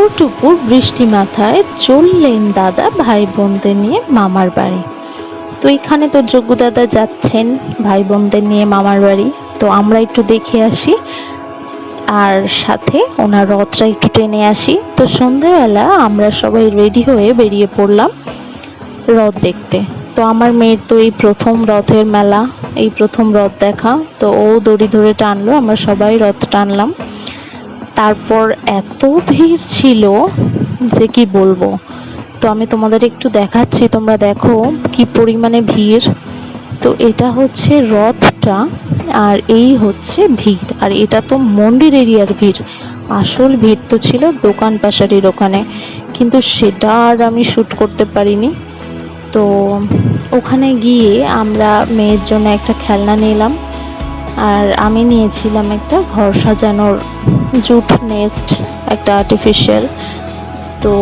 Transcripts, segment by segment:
টুপুর টুপুর বৃষ্টি মাথায় চললেন দাদা ভাই বোনদের নিয়ে মামার বাড়ি। তো এখানে তো যোগ্য দাদা যাচ্ছেন ভাই বোনদের নিয়ে মামার বাড়ি। তো আমরা একটু দেখে আসি আর সাথে ওনার রথটা একটু টেনে আসি। তো সন্ধ্যাবেলা আমরা সবাই রেডি হয়ে বেরিয়ে পড়লাম রথ দেখতে। তো আমার মেয়ের তো এই প্রথম রথের মেলা, এই প্রথম রথ দেখা। তো ও দড়ি ধরে টানলো, আমরা সবাই রথ টানলাম। তারপর এত ভিড় ছিল যে কি বলবো। তো আমি তোমাদের একটু দেখাচ্ছি, তোমরা দেখো কি পরিমাণে ভিড়। তো এটা হচ্ছে রথটা আর এই হচ্ছে ভিড়, আর এটা তো মন্দির এরিয়ার ভিড়। আসল ভিড় তো ছিল দোকান পাশারির ওখানে, কিন্তু সেটা আর আমি শ্যুট করতে পারিনি। তো ওখানে গিয়ে আমরা মেয়ের জন্য একটা খেলনা নিলাম, আর আমি নিয়েছিলাম একটা ঘর সাজানোর জুট নেস্ট, একটা আর্টিফিশিয়াল। তো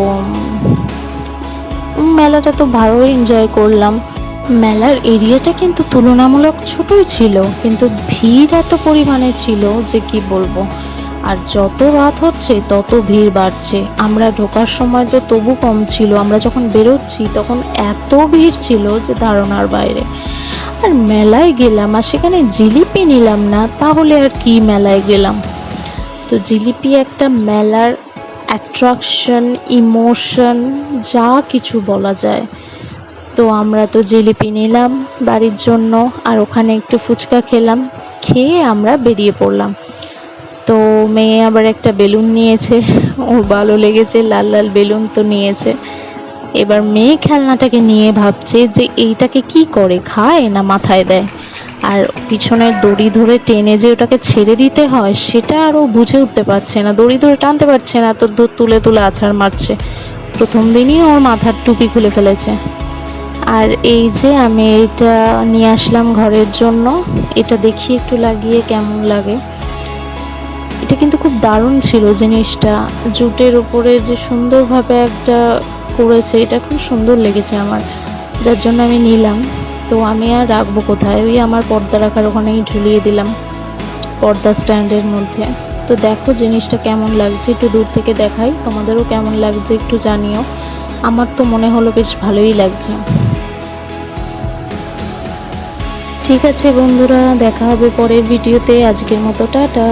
মেলাটা তো ভালোই এনজয় করলাম। মেলার এরিয়াটা কিন্তু তুলনামূলক ছোটই ছিল, কিন্তু ভিড় এত পরিমাণে ছিল যে কি বলবো। আর যত রাত হচ্ছে তত ভিড় বাড়ছে। আমরা ঢোকার সময় তো তবু কম ছিল, আমরা যখন বেরোচ্ছি তখন এত ভিড় ছিল যে ধারণার বাইরে। আর মেলায় গেলাম আর সেখানে জিলিপি নিলাম না, তাহলে আর কি মেলায় গেলাম। তো জিলিপি একটা মেলার অ্যাট্রাকশন, ইমোশন, যা কিছু বলা যায়। তো আমরা তো জিলিপি নিলাম বাড়ির জন্য, আর ওখানে একটু ফুচকা খেলাম, খেয়ে আমরা বেরিয়ে পড়লাম। তো মেয়ে আবার একটা বেলুন নিয়েছে, ওর ভালো লেগেছে, লাল লাল বেলুন তো নিয়েছে। এবার মেয়ে খেলনাটাকে নিয়ে ভাবছে যে এইটাকে কি করে, খায় না মাথায় দেয়। আর পিছনের দড়ি ধরে টেনে যে ওটাকে ছেড়ে দিতে হয় সেটা আরও বুঝে উঠতে পারছে না, দড়ি ধরে টানতে পারছে না, তো তুলে তুলে আছাড় মারছে। প্রথম দিনই ওর মাথার টুপি খুলে ফেলেছে। আর এই যে আমি এটা নিয়ে আসলাম ঘরের জন্য, এটা দেখি একটু লাগিয়ে কেমন লাগে। এটা কিন্তু খুব দারুণ ছিল জিনিসটা, জুটের উপরে যে সুন্দরভাবে একটা করেছে, এটা খুব সুন্দর লেগেছে আমার, যার জন্য আমি নিলাম। তো আমি আর রাখবো কোথায়, ওই আমার পর্দা রাখার ওখানেই ঝুলিয়ে দিলাম, পর্দা স্ট্যান্ডের মধ্যে। তো দেখো জিনিসটা কেমন লাগছে, একটু দূর থেকে দেখাই, তোমাদেরও কেমন লাগছে একটু জানিও। আমার তো মনে হলো বেশ ভালোই লাগছে। ঠিক আছে বন্ধুরা, দেখা হবে পরের ভিডিওতে। আজকের মতো টাটা।